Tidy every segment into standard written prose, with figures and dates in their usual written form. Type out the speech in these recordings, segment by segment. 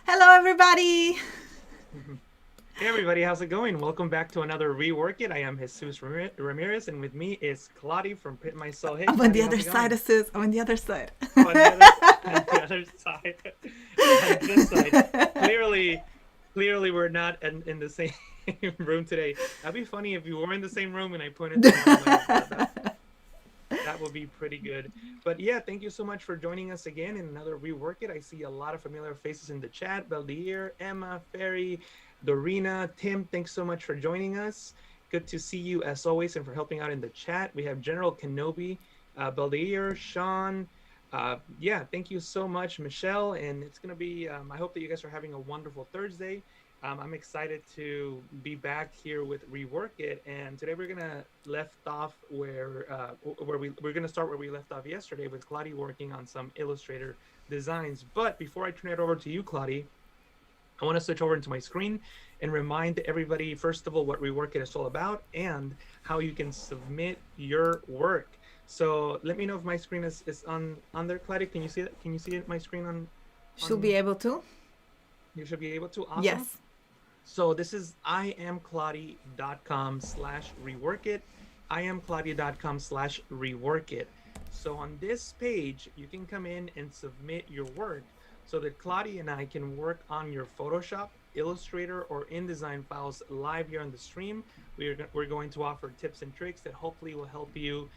Hello, everybody. Hey everybody, how's it going? Welcome back to another Rework It. I am Jesús Ramirez, and with me is Kladi from Printmysoul. Hey, I'm on Kladi, the how's other it side, going? Sus. I'm on the other side. Oh, on the other side, on this side. Clearly, we're not in the same room today. That'd be funny if you were in the same room and I pointed to one way. That would be pretty good. But yeah, thank you so much for joining us again in another Rework It. I see a lot of familiar faces in the chat. Beldier, Emma, Ferry, Dorina, Tim, thanks so much for joining us. Good to see you as always and for helping out in the chat. We have General Kenobi, Beldier, Sean. Yeah, thank you so much, Michelle. And it's going to be, I hope that you guys are having a wonderful Thursday. I'm excited to be back here with Rework It, and today we're gonna left off where we're gonna start where we left off yesterday with Kladi working on some Illustrator designs. But before I turn it over to you, Kladi, I want to switch over into my screen and remind everybody first of all what Rework It is all about and how you can submit your work. So let me know if my screen is on there, Kladi. Can you see it? Can you see it? My screen on? Should be able to. You should be able to. Awesome. Yes. So this is iamkladi.com/reworkit, iamkladi.com/reworkit. So on this page, you can come in and submit your work so that Kladi and I can work on your Photoshop, Illustrator, or InDesign files live here on the stream. We're going to offer tips and tricks that hopefully will help you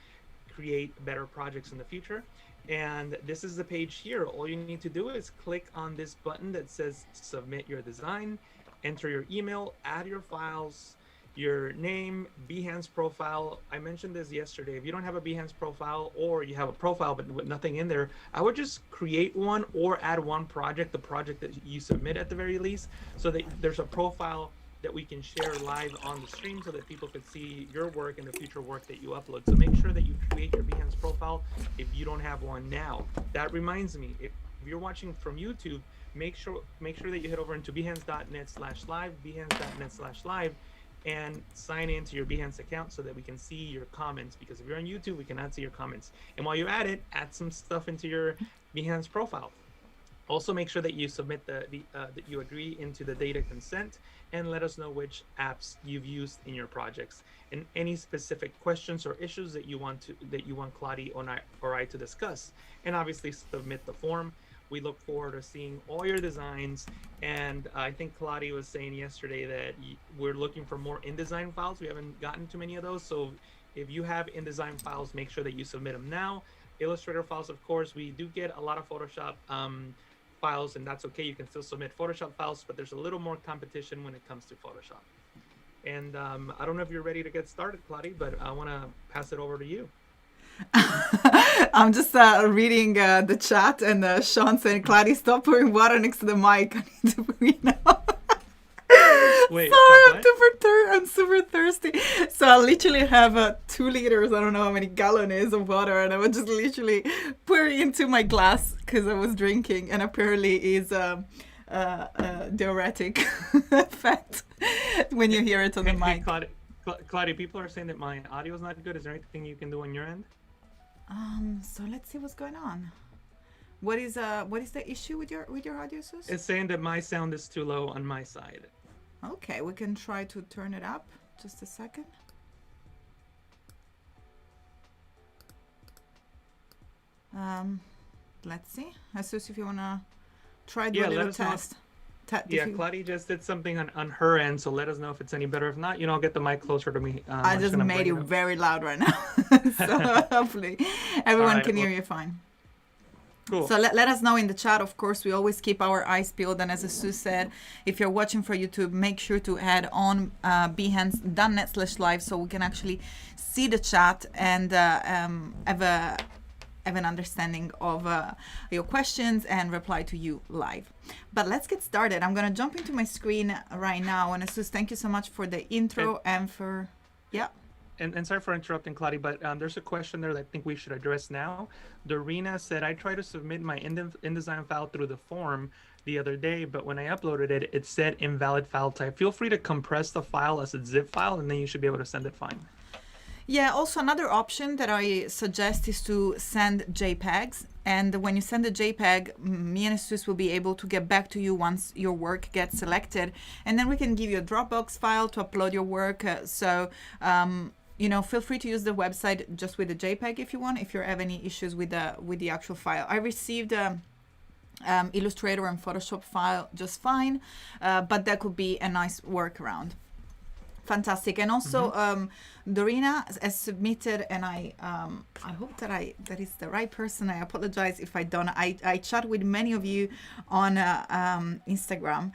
create better projects in the future. And this is the page here. All you need to do is click on this button that says submit your design. Enter your email, add your files, your name, Behance profile. I mentioned this yesterday. If you don't have a Behance profile or you have a profile but with nothing in there, I would just create one or add one project, the project that you submit at the very least, so that there's a profile that we can share live on the stream so that people could see your work and the future work that you upload. So make sure that you create your Behance profile if you don't have one now. That reminds me, if you're watching from YouTube, make sure that you head over into behance.net/live, behance.net/live, and sign into your Behance account so that we can see your comments, because if you're on YouTube, we cannot see your comments. And while you're at it, add some stuff into your Behance profile. Also, make sure that you submit that you agree into the data consent, and let us know which apps you've used in your projects and any specific questions or issues that you want Kladi or I to discuss. And obviously, submit the form. We look forward to seeing all your designs. And I think Kladi was saying yesterday that we're looking for more InDesign files. We haven't gotten too many of those. So if you have InDesign files, make sure that you submit them now. Illustrator files, of course, we do get a lot of Photoshop files, and that's okay. You can still submit Photoshop files, but there's a little more competition when it comes to Photoshop. And I don't know if you're ready to get started, Kladi, but I want to pass it over to you. I'm just reading the chat, and Sean saying, Kladi, stop pouring water next to the mic. I need to breathe now. Wait, sorry, I'm super thirsty. So I literally have 2 liters, I don't know how many gallons is of water, and I was just literally pouring into my glass because I was drinking, and apparently is diuretic effect when you hear it on the mic. Kladi, people are saying that my audio is not good. Is there anything you can do on your end? So let's see what's going on. What is the issue with your audio, Sus? It's saying that my sound is too low on my side. Okay, we can try to turn it up. Just a second. Let's see. Sus, if you wanna try do a little test. Kladi just did something on her end, so let us know if it's any better. If not, I'll get the mic closer to me. I just made it very loud right now, so hopefully everyone can hear you fine. Cool. So let us know in the chat. Of course, we always keep our eyes peeled. And as Sue said, if you're watching for YouTube, make sure to head on behance.net/live so we can actually see the chat and have an understanding of your questions and reply to you live. But let's get started. I'm going to jump into my screen right now. And Sue, thank you so much for the intro and for, yeah. And sorry for interrupting, Kladi, but there's a question there that I think we should address now. Dorina said, I tried to submit my InDesign file through the form the other day, but when I uploaded it, it said invalid file type. Feel free to compress the file as a zip file, and then you should be able to send it fine. Yeah, also another option that I suggest is to send JPEGs. And when you send a JPEG, me and Jesús will be able to get back to you once your work gets selected. And then we can give you a Dropbox file to upload your work. You know, feel free to use the website just with the JPEG if you want, if you have any issues with the actual file. I received Illustrator and Photoshop file just fine, but that could be a nice workaround. Fantastic. And also Dorina has submitted, and I hope that is the right person. I apologize if I don't. I chat with many of you on Instagram.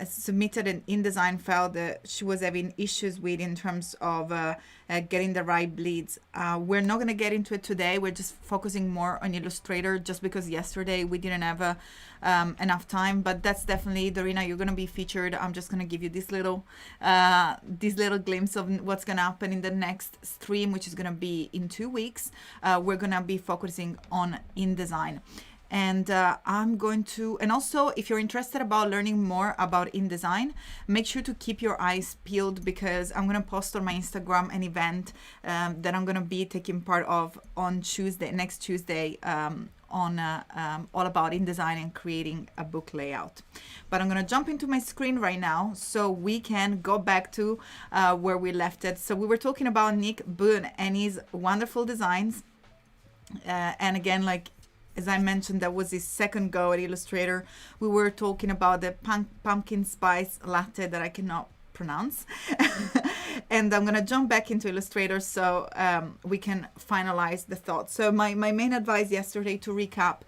Submitted an InDesign file that she was having issues with in terms of getting the right bleeds. We're not going to get into it today. We're just focusing more on Illustrator just because yesterday we didn't have enough time, but that's definitely, Dorina, you're going to be featured. I'm just going to give you this little glimpse of what's going to happen in the next stream, which is going to be in 2 weeks. We're going to be focusing on InDesign. And I'm going to, and also if you're interested about learning more about InDesign, make sure to keep your eyes peeled because I'm going to post on my Instagram an event that I'm going to be taking part of on next Tuesday, on all about InDesign and creating a book layout. But I'm going to jump into my screen right now so we can go back to where we left it. So we were talking about Nick Boone and his wonderful designs. And again, like, as I mentioned, that was his second go at Illustrator. We were talking about the pumpkin spice latte that I cannot pronounce. And I'm going to jump back into Illustrator so we can finalize the thoughts. So my main advice yesterday, to recap,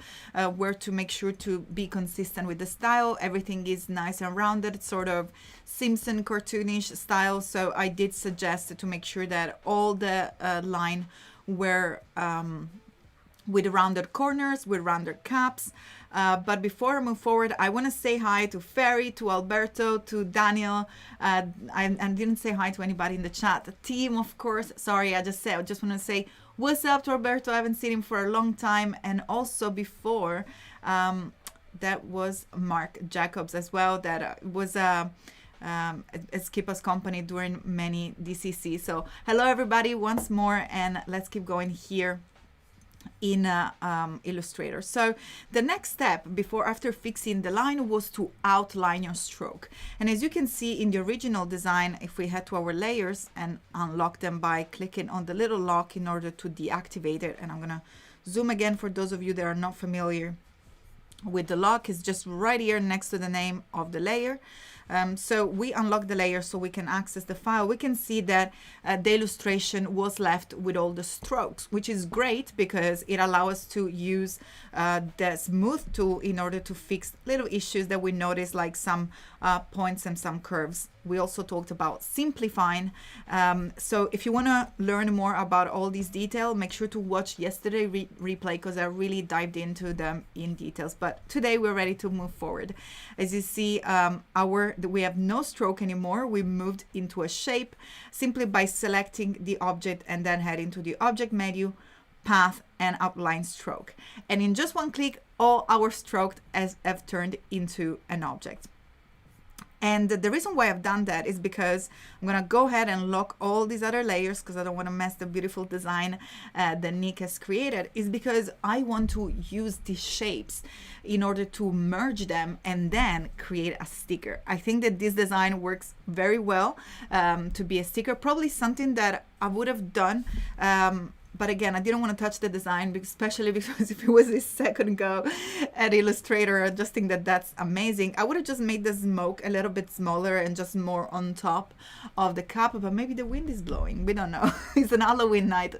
were to make sure to be consistent with the style. Everything is nice and rounded, sort of Simpson cartoonish style. So I did suggest to make sure that all the line were with rounded corners, with rounded caps. But before I move forward, I want to say hi to Ferry, to Alberto, to Daniel. I didn't say hi to anybody in the chat. The team, of course. Sorry, I just want to say what's up to Alberto. I haven't seen him for a long time. And also before, that was Mark Jacobs as well. That was has kept us company during many DCC. So hello everybody once more, and let's keep going here in Illustrator. So the next step after fixing the line was to outline your stroke. And as you can see in the original design, if we head to our layers and unlock them by clicking on the little lock in order to deactivate it, and I'm gonna zoom again for those of you that are not familiar with the lock, is just right here next to the name of the layer. So we unlock the layer so we can access the file. We can see that the illustration was left with all the strokes, which is great because it allows us to use the smooth tool in order to fix little issues that we notice, like some points and some curves. We also talked about simplifying. So if you want to learn more about all these details, make sure to watch yesterday replay because I really dived into them in details. But today we're ready to move forward. As you see, we have no stroke anymore. We moved into a shape simply by selecting the object and then head into the object menu, path, and outline stroke. And in just one click, all our strokes have turned into an object. And the reason why I've done that is because I'm going to go ahead and lock all these other layers because I don't want to mess the beautiful design that Nick has created, is because I want to use these shapes in order to merge them and then create a sticker. I think that this design works very well to be a sticker, probably something that I would have done. But again, I didn't want to touch the design, especially because if it was his second go at Illustrator, I just think that that's amazing. I would have just made the smoke a little bit smaller and just more on top of the cup, but maybe the wind is blowing. We don't know. It's an Halloween night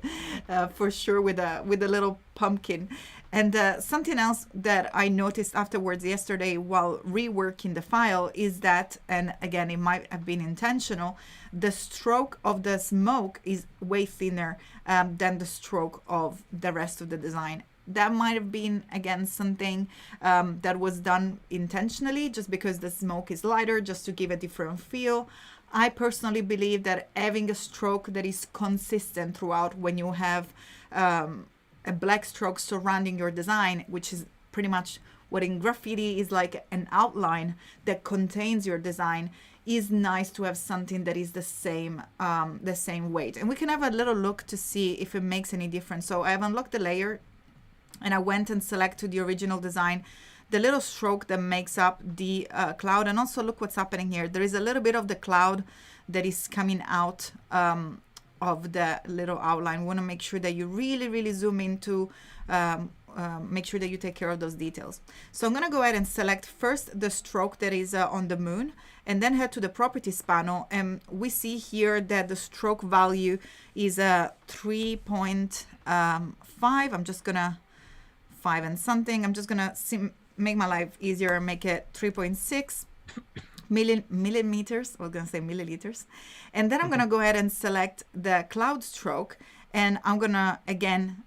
for sure with a little pumpkin. And something else that I noticed afterwards yesterday while reworking the file is that, and again, it might have been intentional, the stroke of the smoke is way thinner than the stroke of the rest of the design. That might have been, again, something that was done intentionally, just because the smoke is lighter, just to give a different feel. I personally believe that having a stroke that is consistent throughout, when you have a black stroke surrounding your design, which is pretty much what in graffiti is like an outline that contains your design, is nice to have something that is the same weight. And we can have a little look to see if it makes any difference. So I have unlocked the layer, and I went and selected the original design, the little stroke that makes up the cloud. And also look what's happening here. There is a little bit of the cloud that is coming out of the little outline. We want to make sure that you really zoom into, make sure that you take care of those details. So I'm going to go ahead and select first the stroke that is on the moon, and then head to the properties panel. And we see here that the stroke value is 3.5. I'm just going to 5 and something. I'm just going to make my life easier and make it 3.6 millimeters. I was going to say milliliters. And then I'm going to go ahead and select the cloud stroke, and I'm going to again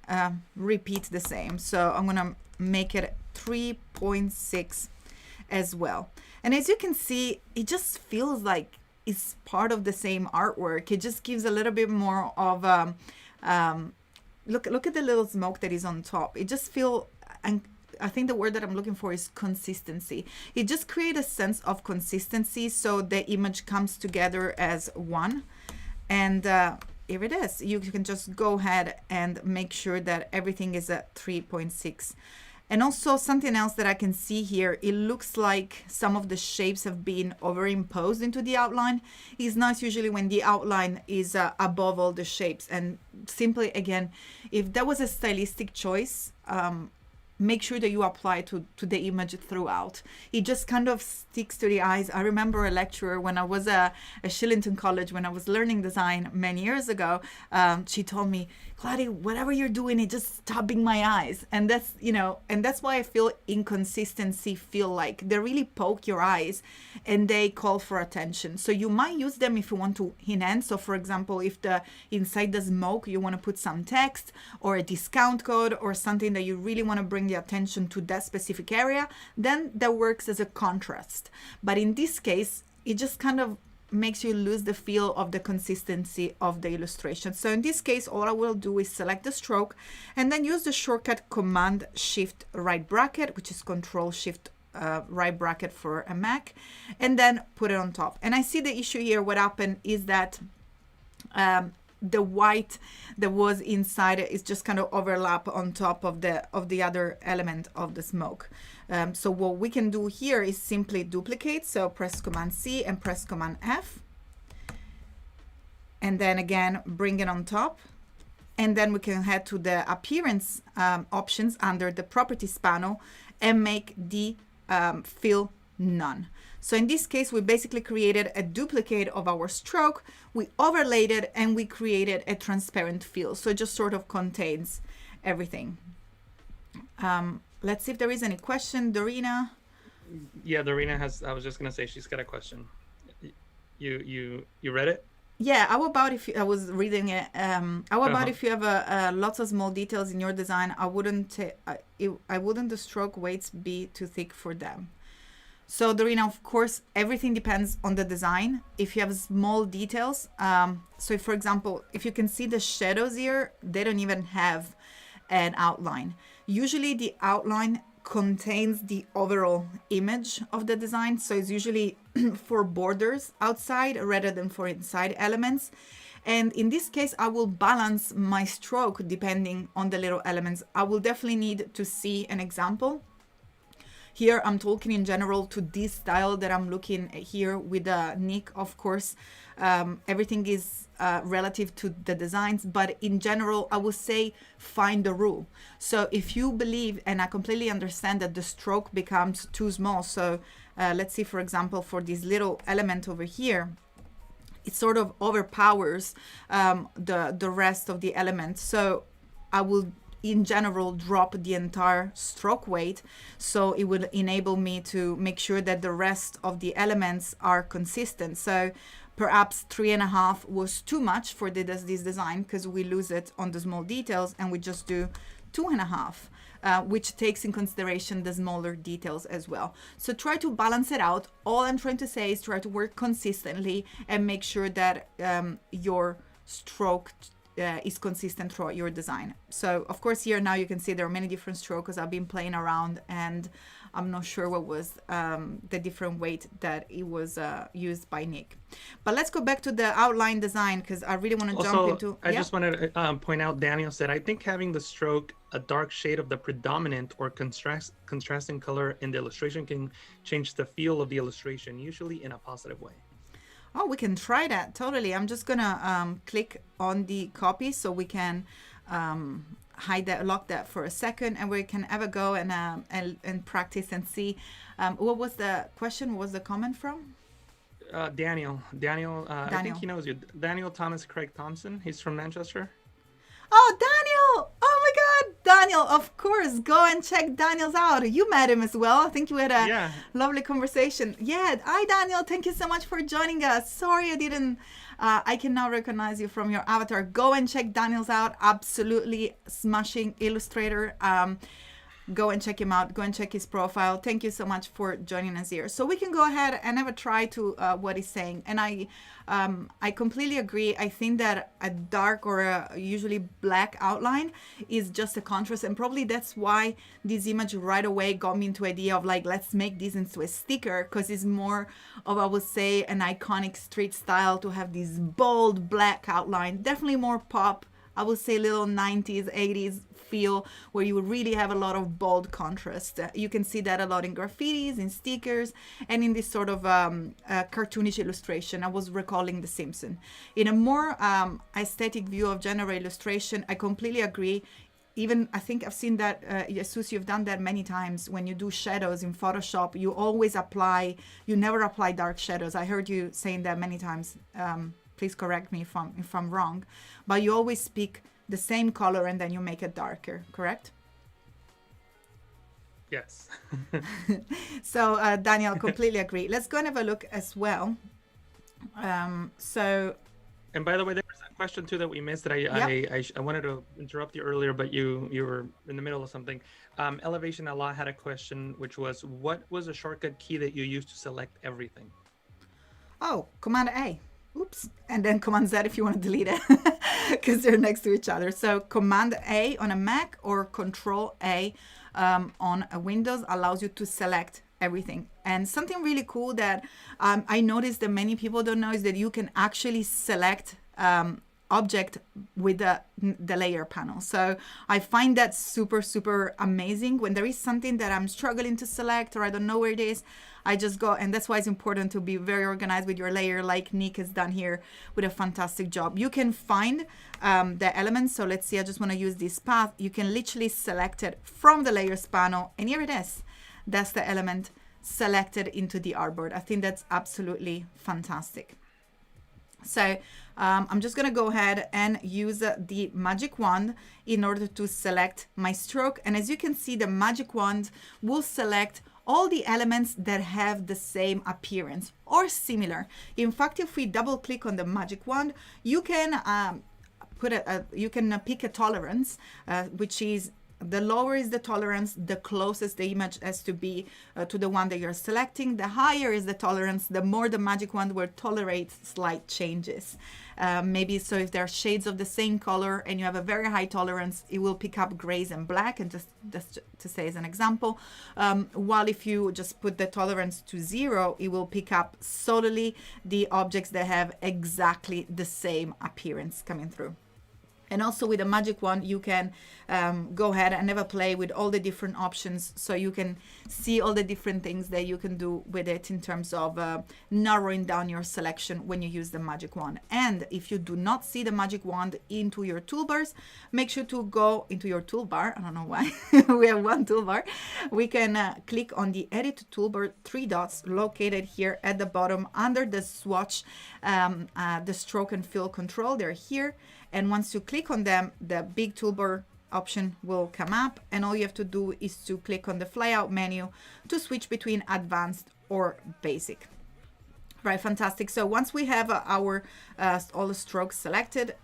repeat the same. So I'm going to make it 3.6 as well. And as you can see, it just feels like it's part of the same artwork. It just gives a little bit more of look at the little smoke that is on top. It just feels, and I think the word that I'm looking for is consistency. It just creates a sense of consistency, so the image comes together as one. And here it is. You can just go ahead and make sure that everything is at 3.6. And also something else that I can see here, it looks like some of the shapes have been overimposed into the outline. It's nice usually when the outline is above all the shapes. And simply, again, if that was a stylistic choice, make sure that you apply to the image throughout. It just kind of sticks to the eyes. I remember a lecturer when I was at Shillington College, when I was learning design many years ago, she told me, Kladi, whatever you're doing, it just stopping my eyes. And that's, and that's why I feel inconsistency feel like they really poke your eyes and they call for attention. So you might use them if you want to enhance. So for example, if inside the smoke, you want to put some text or a discount code or something that you really want to bring the attention to that specific area, then that works as a contrast. But in this case, it just kind of makes you lose the feel of the consistency of the illustration. So in this case, all I will do is select the stroke and then use the shortcut Command Shift right bracket, which is Control Shift right bracket for a Mac, and then put it on top. And I see the issue here. What happened is that the white that was inside is just kind of overlap on top of the other element of the smoke. So what we can do here is simply duplicate. So press Command C and press Command F. And then again, bring it on top. And then we can head to the appearance options under the properties panel and make the fill none. So in this case, we basically created a duplicate of our stroke, we overlaid it, and we created a transparent fill. So it just sort of contains everything. Let's see if there is any question. Dorina? Yeah, Dorina has, I was just going to say, she's got a question. You read it? Yeah, how about if I was reading it? How about if you have lots of small details in your design? I wouldn't the stroke weights be too thick for them? So Dorina, of course, everything depends on the design. If you have small details, so if, for example, if you can see the shadows here, they don't even have an outline. Usually the outline contains the overall image of the design. So it's usually for borders outside rather than for inside elements. And in this case, I will balance my stroke depending on the little elements. I will definitely need to see an example. Here I'm talking in general to this style that I'm looking at here with Nick. Of course, everything is relative to the designs, but in general, I would say find the rule. So if you believe, and I completely understand that the stroke becomes too small. So let's see, for example, for this little element over here, it sort of overpowers the rest of the element. So I will in general drop the entire stroke weight, so it will enable me to make sure that the rest of the elements are consistent. So perhaps 3.5 was too much for this design because we lose it on the small details, and we just do 2.5. Which takes in consideration the smaller details as well. So try to balance it out. All I'm trying to say is try to work consistently and make sure that your stroke is consistent throughout your design. So of course here now you can see there are many different strokes because I've been playing around, and I'm not sure what was the different weight that it was used by Nick. But let's go back to the outline design because I really want to jump into... I just wanted to point out, Daniel said, I think having the stroke a dark shade of the predominant or contrasting color in the illustration can change the feel of the illustration, usually in a positive way. Oh, we can try that. Totally. I'm just going to click on the copy so we can hide that, lock that for a second, and we can have a go and practice and see. What was the question? What was the comment from? Daniel. I think he knows you. Daniel Thomas Craig Thompson. He's from Manchester. Oh, Daniel! Oh my God, Daniel! Of course, go and check Daniel's out. You met him as well. I think you had a lovely conversation. Yeah. Hi, Daniel. Thank you so much for joining us. Sorry, I didn't. I can now recognize you from your avatar. Go and check Daniel's out. Absolutely smashing illustrator. Go and check him out. Go and check his profile. Thank you so much for joining us here. So we can go ahead and have a try to what he's saying. And I completely agree. I think that a dark or a usually black outline is just a contrast. And probably that's why this image right away got me into idea of like, let's make this into a sticker, because it's more of, I would say, an iconic street style to have this bold black outline. Definitely more pop. I would say little 90s, 80s feel where you really have a lot of bold contrast. You can see that a lot in graffitis, in stickers, and in this sort of cartoonish illustration. I was recalling The Simpsons. In a more aesthetic view of general illustration, I completely agree. Even I think I've seen that, Jesús, you've done that many times. When you do shadows in Photoshop, you always apply, you never apply dark shadows. I heard you saying that many times. Please correct me if I'm wrong, but you always pick the same color and then you make it darker, correct? Yes. So Daniel, completely agree. Let's go and have a look as well. So. And by the way, there was a question too that we missed that I wanted to interrupt you earlier, but you were in the middle of something. Elevation Allah had a question, which was, what was a shortcut key that you used to select everything? Oh, Command A. Oops. And then Command Z if you want to delete it, because they're next to each other. So Command A on a Mac or Control A on a Windows allows you to select everything. And something really cool that I noticed that many people don't know is that you can actually select object with the layer panel. So I find that super, super amazing. When there is something that I'm struggling to select or I don't know where it is, I just go, and that's why it's important to be very organized with your layer, like Nick has done here with a fantastic job. You can find the elements. So let's see, I just want to use this path. You can literally select it from the layers panel, and here it is. That's the element selected into the artboard. I think that's absolutely fantastic. So I'm just going to go ahead and use the magic wand in order to select my stroke. And as you can see, the magic wand will select all the elements that have the same appearance or similar. In fact, if we double click on the magic wand, you can pick a tolerance, which is the lower is the tolerance, the closest the image has to be to the one that you're selecting. The higher is the tolerance, the more the magic wand will tolerate slight changes. Maybe so if there are shades of the same color and you have a very high tolerance, it will pick up grays and black, and just to say as an example. While if you just put the tolerance to 0, it will pick up solely the objects that have exactly the same appearance coming through. And also with the magic wand, you can go ahead and have a play with all the different options, so you can see all the different things that you can do with it in terms of narrowing down your selection when you use the magic wand. And if you do not see the magic wand into your toolbars, make sure to go into your toolbar. I don't know why we have one toolbar. We can click on the edit toolbar, 3 dots located here at the bottom under the swatch, the stroke and fill control. They're here. And once you click on them, the big toolbar option will come up, and all you have to do is to click on the flyout menu to switch between advanced or basic. Right, fantastic. So once we have our all the strokes selected,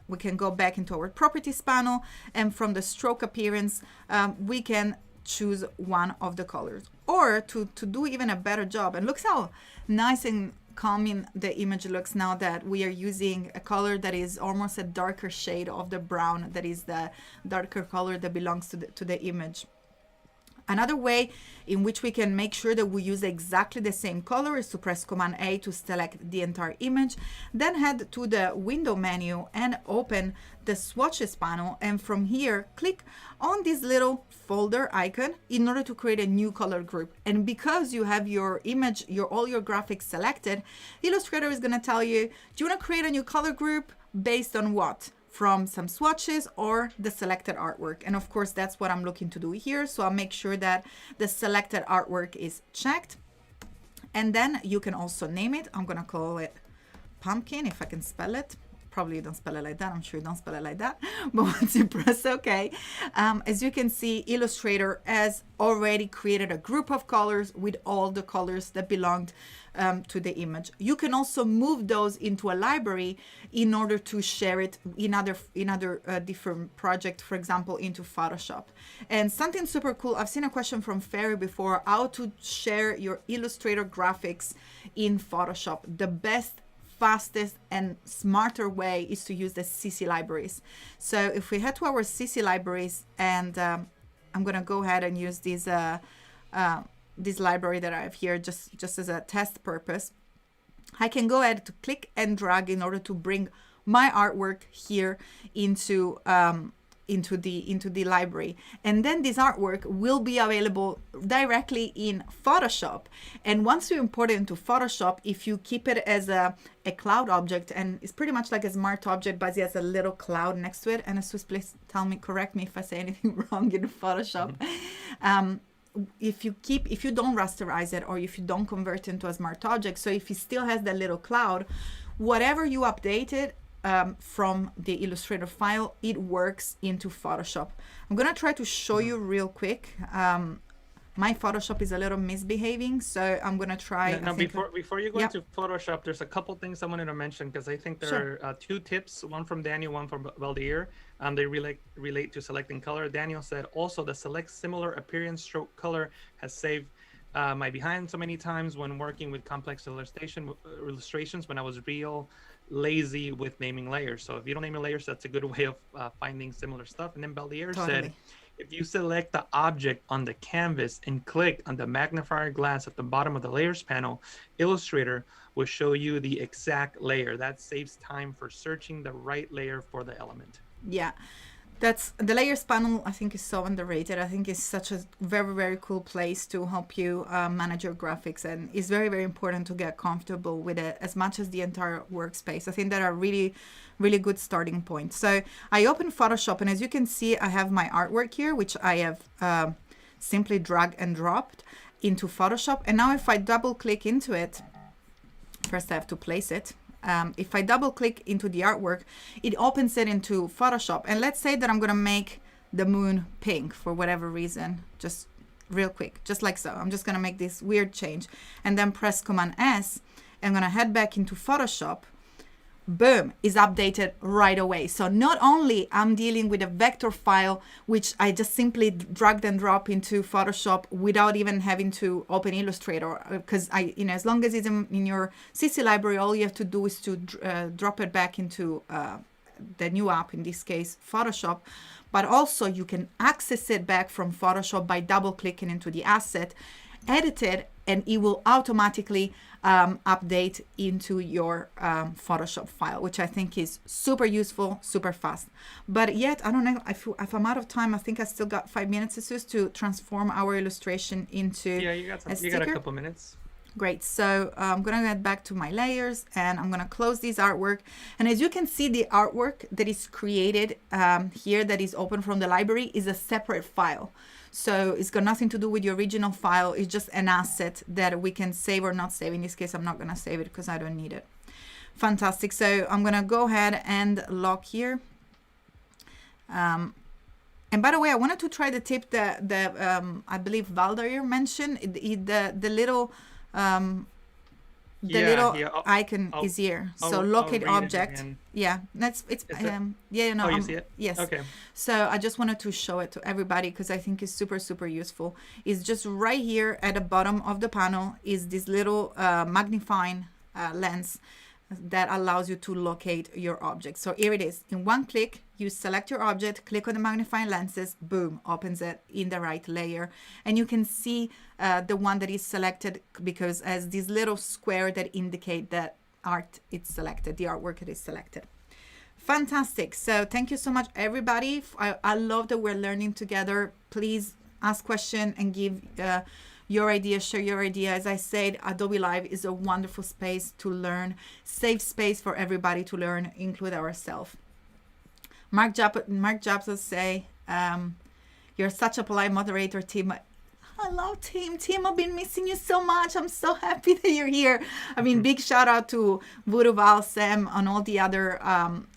we can go back into our properties panel, and from the stroke appearance, we can choose one of the colors. Or to do even a better job, and look how nice and calming the image looks now that we are using a color that is almost a darker shade of the brown, that is the darker color that belongs to the image. Another way in which we can make sure that we use exactly the same color is to press Command A to select the entire image, then head to the window menu and open the swatches panel, and from here click on this little folder icon in order to create a new color group. And because you have your image, all your graphics selected, Illustrator is going to tell you, do you want to create a new color group based on what? From some swatches or the selected artwork. And of course, that's what I'm looking to do here. So I'll make sure that the selected artwork is checked. And then you can also name it. I'm gonna call it pumpkin, if I can spell it. Probably you don't spell it like that. I'm sure you don't spell it like that. But once you press OK, as you can see, Illustrator has already created a group of colors with all the colors that belonged to the image. You can also move those into a library in order to share it in other different projects, for example, into Photoshop. And something super cool, I've seen a question from Ferry before, how to share your Illustrator graphics in Photoshop. The best, fastest and smarter way is to use the CC libraries. So if we head to our CC libraries, and I'm gonna go ahead and use this library that I have here just as a test purpose, I can go ahead to click and drag in order to bring my artwork here into the library, and then this artwork will be available directly in Photoshop. And once you import it into Photoshop, if you keep it as a cloud object, and it's pretty much like a smart object, but it has a little cloud next to it. And Swiss, please correct me if I say anything wrong in Photoshop. If you don't rasterize it, or if you don't convert it into a smart object, so if it still has that little cloud, whatever you updated from the Illustrator file, it works into Photoshop. I'm gonna try to show you real quick. My Photoshop is a little misbehaving, so I'm gonna try. Now, before you go into Photoshop, there's a couple things I wanted to mention, because I think there are two tips, one from Daniel, one from Valdir. They relate to selecting color. Daniel said, also the select similar appearance stroke color has saved my behind so many times when working with complex illustrations when I was real lazy with naming layers. So if you don't name your layers, that's a good way of finding similar stuff. And then Valdir said, if you select the object on the canvas and click on the magnifier glass at the bottom of the layers panel, Illustrator will show you the exact layer. That saves time for searching the right layer for the element. Yeah, that's the layers panel. I think is so underrated. I think it's such a very, very cool place to help you manage your graphics, and it's very, very important to get comfortable with it as much as the entire workspace. I think that are really, really good starting points. So I open Photoshop, and as you can see, I have my artwork here, which I have simply drag and dropped into Photoshop. And now if I double click into it, first I have to place it. If I double click into the artwork, it opens it into Photoshop. And let's say that I'm gonna make the moon pink for whatever reason, just real quick, just like so. I'm just gonna make this weird change and then press Command S. I'm gonna head back into Photoshop. Boom, is updated right away. So not only I'm dealing with a vector file, which I just simply drag and drop into Photoshop without even having to open Illustrator, because as long as it's in your CC library, all you have to do is to drop it back into the new app, in this case, Photoshop. But also you can access it back from Photoshop by double clicking into the asset, edit it, and it will automatically update into your Photoshop file, which I think is super useful, super fast. But yet, I don't know if I'm out of time. I think I still got 5 minutes, Jesús, to transform our illustration into you got a couple minutes. Great. So I'm going to get back to my layers, and I'm going to close this artwork. And as you can see, the artwork that is created here, that is open from the library, is a separate file. So it's got nothing to do with the original file. It's just an asset that we can save or not save. In this case, I'm not going to save it because I don't need it. Fantastic. So I'm going to go ahead and lock here. And by the way, I wanted to try the tip that I believe Valdir mentioned. The little icon is here. So locate object. Yeah, it's yeah, no. You see it? Yes. Okay. So I just wanted to show it to everybody because I think it's super, super useful. It's just right here at the bottom of the panel is this little magnifying lens that allows you to locate your object. So here it is. In one click, you select your object, click on the magnifying lenses, boom, opens it in the right layer. And you can see the one that is selected because as this little square that indicate that art is selected, the artwork is selected. Fantastic. So thank you so much, everybody. I love that we're learning together. Please ask questions and give your idea, share your idea. As I said, Adobe Live is a wonderful space to learn, safe space for everybody to learn, include ourselves. Mark Jobs will say, you're such a polite moderator, Tim. Hello, Tim. Tim, I've been missing you so much. I'm so happy that you're here. I mean, big shout out to Vuruval, Sam, and all the other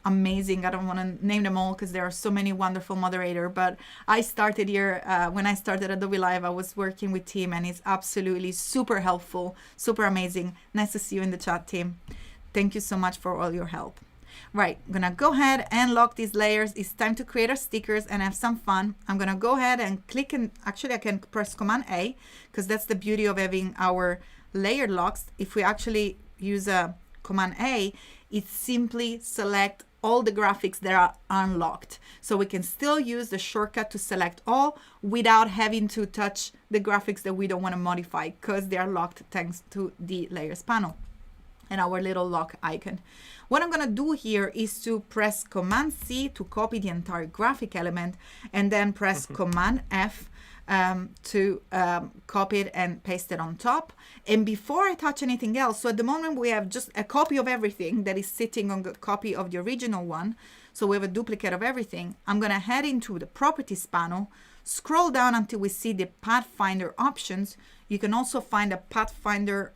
amazing, I don't want to name them all because there are so many wonderful moderators, but I started here, when I started Adobe Live, I was working with Tim, and it's absolutely super helpful, super amazing. Nice to see you in the chat, Tim. Thank you so much for all your help. Right, I'm gonna go ahead and lock these layers. It's time to create our stickers and have some fun. I'm gonna go ahead and click, and actually I can press Command A because that's the beauty of having our layer locks. If we actually use a Command A, it simply select all the graphics that are unlocked. So we can still use the shortcut to select all without having to touch the graphics that we don't want to modify because they are locked thanks to the layers panel and our little lock icon. What I'm gonna do here is to press Command C to copy the entire graphic element and then press Command F to copy it and paste it on top. And before I touch anything else, so at the moment we have just a copy of everything that is sitting on the copy of the original one. So we have a duplicate of everything. I'm gonna head into the Properties panel, scroll down until we see the Pathfinder options. You can also find a Pathfinder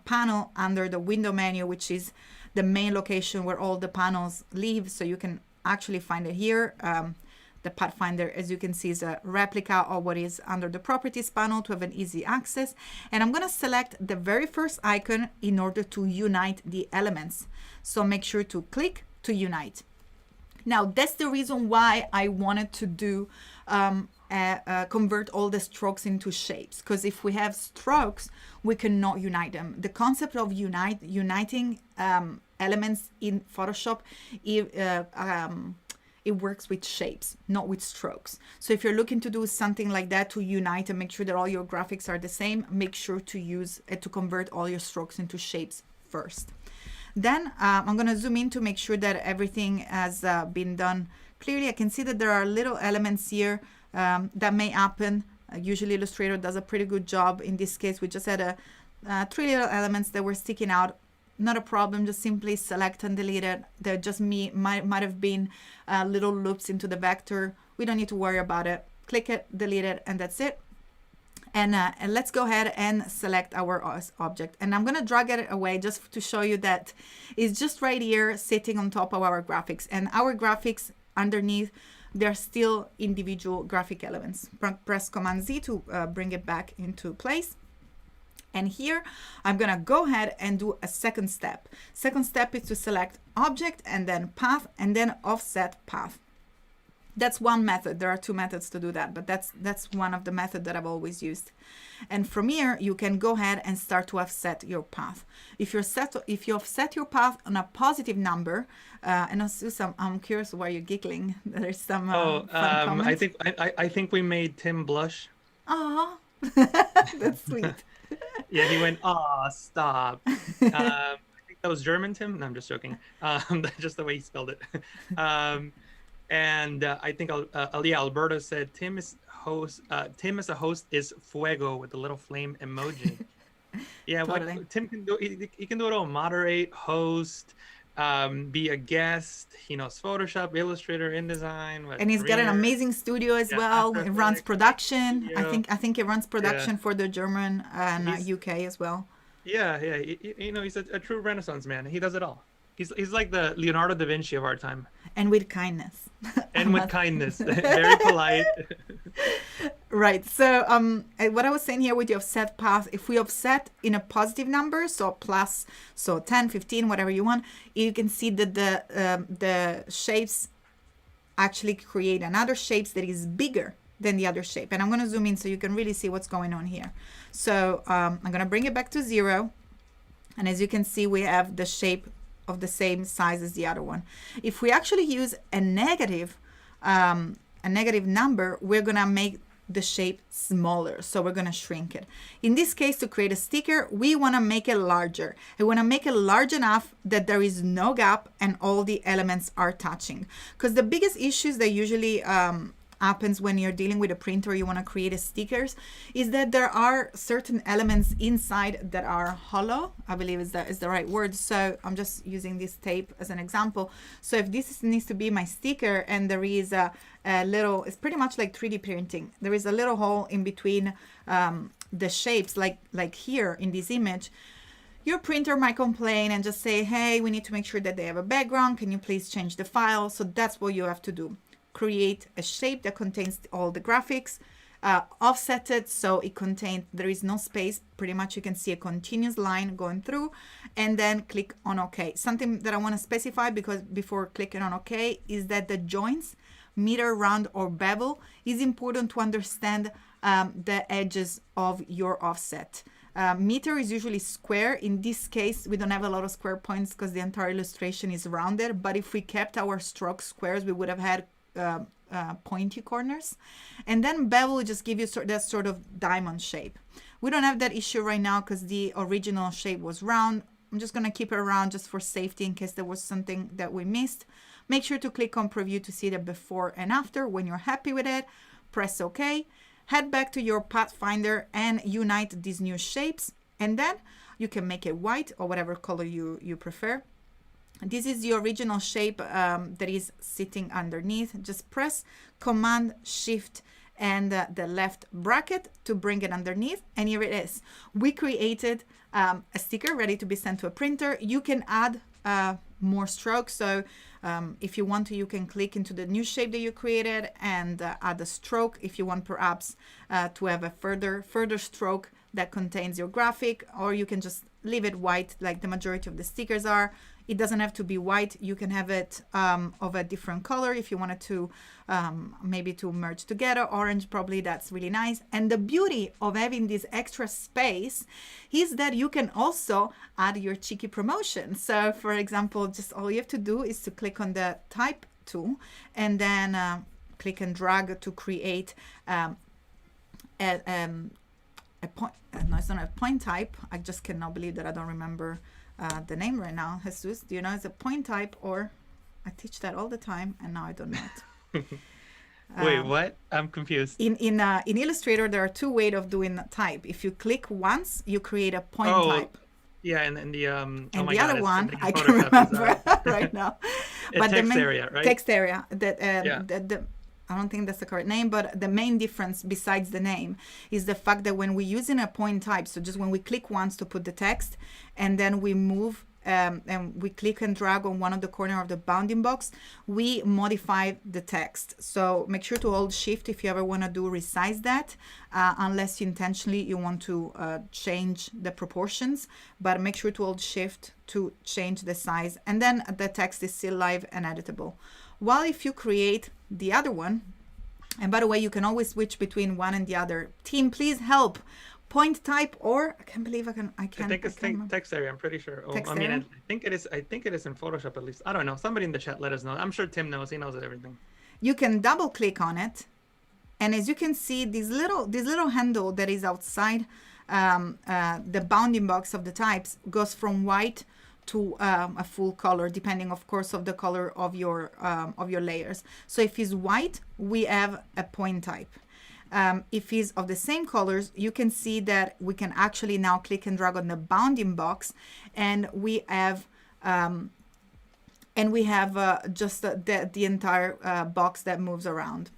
panel under the window menu, which is the main location where all the panels live. So you can actually find it here. The Pathfinder, as you can see, is a replica of what is under the Properties panel to have an easy access. And I'm gonna select the very first icon in order to unite the elements. So make sure to click to unite. Now, that's the reason why I wanted to do convert all the strokes into shapes, because if we have strokes, we cannot unite them. The concept of uniting elements in Photoshop, it works with shapes, not with strokes. So if you're looking to do something like that to unite and make sure that all your graphics are the same, make sure to use to convert all your strokes into shapes first. Then I'm going to zoom in to make sure that everything has been done clearly. I can see that there are little elements here that may happen. Usually Illustrator does a pretty good job. In this case, we just had 3 little elements that were sticking out. Not a problem, just simply select and delete it. There just might have been little loops into the vector. We don't need to worry about it. Click it, delete it, and that's it. And let's go ahead and select our object. And I'm gonna drag it away just to show you that it's just right here sitting on top of our graphics. And our graphics underneath, they're still individual graphic elements. Press Command Z to bring it back into place. And here, I'm gonna go ahead and do a second step. Second step is to select object and then path and then offset path. That's one method. There are 2 methods to do that, but that's one of the methods that I've always used. And from here, you can go ahead and start to offset your path. If you offset your path on a positive number, and I'm curious why you're giggling. There's some fun comments. I think we made Tim blush. Oh, that's sweet. Yeah, he went, "Aw, stop." I think that was German, Tim. No, I'm just joking. Just the way he spelled it. And I think Alberto said Tim is a host is fuego with the little flame emoji. Yeah, totally. What Tim can do, he can do it all: moderate, host, be a guest. He knows Photoshop, Illustrator, InDesign. And he's got an amazing studio as well. It runs production. I think it runs production for the German and UK as well. Yeah. He's a true Renaissance man. He does it all. He's like the Leonardo da Vinci of our time. And with kindness. And with kindness. Very polite. Right. So what I was saying here with the offset path, if we offset in a positive number, so plus, so 10, 15, whatever you want, you can see that the shapes actually create another shapes that is bigger than the other shape. And I'm going to zoom in so you can really see what's going on here. So I'm going to bring it back to 0. And as you can see, we have the shape of the same size as the other one. If we actually use a negative number, we're going to make the shape smaller. So we're going to shrink it. In this case, to create a sticker, we want to make it larger. I want to make it large enough that there is no gap and all the elements are touching. Because the biggest issues that usually happens when you're dealing with a printer, you want to create a stickers, is that there are certain elements inside that are hollow. I believe is the right word. So I'm just using this tape as an example. So if this needs to be my sticker and there is a little, it's pretty much like 3D printing. There is a little hole in between the shapes, like here in this image. Your printer might complain and just say, hey, we need to make sure that they have a background. Can you please change the file? So that's what you have to do. Create a shape that contains all the graphics, offset it so it contains, there is no space. Pretty much you can see a continuous line going through, and then click on OK. Something that I want to specify because before clicking on OK is that the joints, meter, round, or bevel, is important to understand the edges of your offset. Meter is usually square. In this case, we don't have a lot of square points because the entire illustration is rounded. But if we kept our stroke squares, we would have had pointy corners. And then bevel will just give you that sort of diamond shape. We don't have that issue right now because the original shape was round. I'm just going to keep it around just for safety in case there was something that we missed. Make sure to click on preview to see the before and after. When you're happy with it, press OK. Head back to your Pathfinder and unite these new shapes. And then you can make it white or whatever color you prefer. This is the original shape that is sitting underneath. Just press Command, Shift, and the left bracket to bring it underneath. And here it is. We created a sticker ready to be sent to a printer. You can add more strokes. So if you want to, you can click into the new shape that you created and add a stroke. If you want perhaps to have a further stroke that contains your graphic, or you can just leave it white like the majority of the stickers are. It doesn't have to be white. You can have it of a different color if you wanted to maybe to merge together. Orange, probably that's really nice. And the beauty of having this extra space is that you can also add your cheeky promotion. So for example, just all you have to do is to click on the type tool and then click and drag to create a point. No, it's not a point type. I just cannot believe that I don't remember the name right now. Jesus, do you know it's a point type? Or I teach that all the time and now I don't know it. Wait, what? I'm confused. In Illustrator, there are two ways of doing type. If you click once, you create a point type. Yeah, and the and oh my the God, other one I can Photoshop remember right now. But text area, right? Text area. That Yeah. I don't think that's the correct name, but the main difference besides the name is the fact that when we use in a point type, so just when we click once to put the text and then we move and we click and drag on one of the corner of the bounding box, we modify the text. So make sure to hold shift if you ever want to do resize that, unless you want to change the proportions, but make sure to hold shift to change the size, and then the text is still live and editable. While if you create the other one, and by the way, you can always switch between one and the other. Team, please help. Point type, or I can't believe I can't. I think it's text area. I'm pretty sure. Oh, I mean, I think it is. I think it is in Photoshop at least. I don't know. Somebody in the chat let us know. I'm sure Tim knows. He knows everything. You can double click on it, and as you can see, this little handle that is outside the bounding box of the types goes from white to a full color, depending of course of the color of your layers. So if it's white, we have a point type. If it's of the same colors, you can see that we can actually now click and drag on the bounding box, and we have just the entire box that moves around.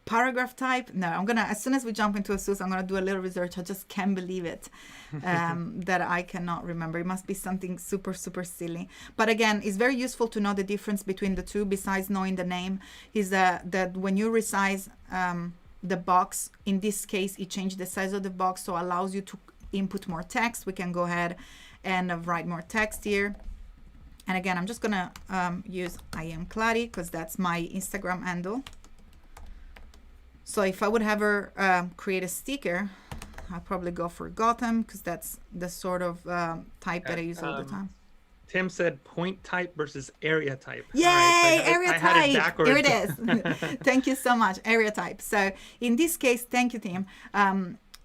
paragraph type. No, I'm gonna, as soon as we jump into Jesús, I'm gonna do a little research. I just can't believe it that I cannot remember. It must be something super, super silly. But again, it's very useful to know the difference between the two, besides knowing the name, is that when you resize the box, in this case, it changed the size of the box, so allows you to input more text. We can go ahead and write more text here. And again, I'm just gonna use I am Kladi because that's my Instagram handle. So if I would ever create a sticker, I'd probably go for Gotham because that's the sort of type that I use all the time. Tim said point type versus area type. Yay, right, so area I had it type. backwards. Here it is. Thank you so much, area type. So in this case, thank you, Tim.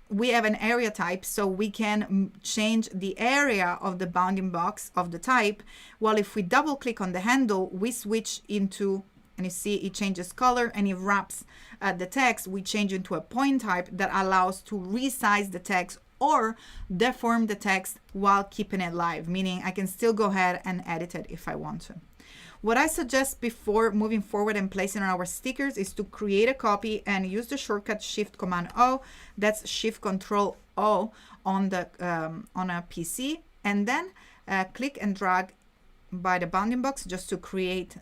We have an area type, so we can change the area of the bounding box of the type. Well, if we double click on the handle, we switch into, and you see it changes color and it wraps the text. We change into a point type that allows to resize the text or deform the text while keeping it live, meaning I can still go ahead and edit it if I want to. What I suggest before moving forward and placing on our stickers is to create a copy and use the shortcut Shift Command O. That's Shift Control O on the on a PC, and then click and drag by the bounding box just to create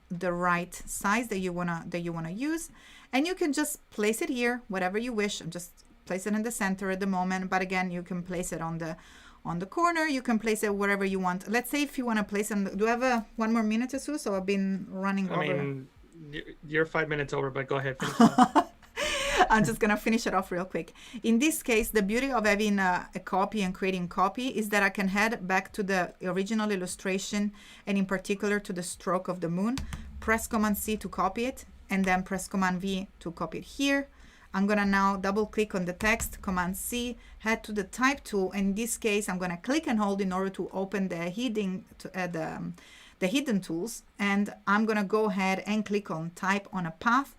the right size that you wanna use, and you can just place it here, whatever you wish. I'm just place it in the center at the moment, but again, you can place it on the corner. You can place it wherever you want. Let's say if you want to place it, do I have one more minute or so? So I've been running over. I mean, you're 5 minutes over, but go ahead. Finish off. I'm just going to finish it off real quick. In this case, the beauty of having a copy and creating copy is that I can head back to the original illustration, and in particular to the stroke of the moon, press Command C to copy it, and then press Command V to copy it here. I'm gonna now double click on the text, Command C, head to the type tool. In this case, I'm gonna click and hold in order to open the hidden tools. And I'm gonna go ahead and click on type on a path,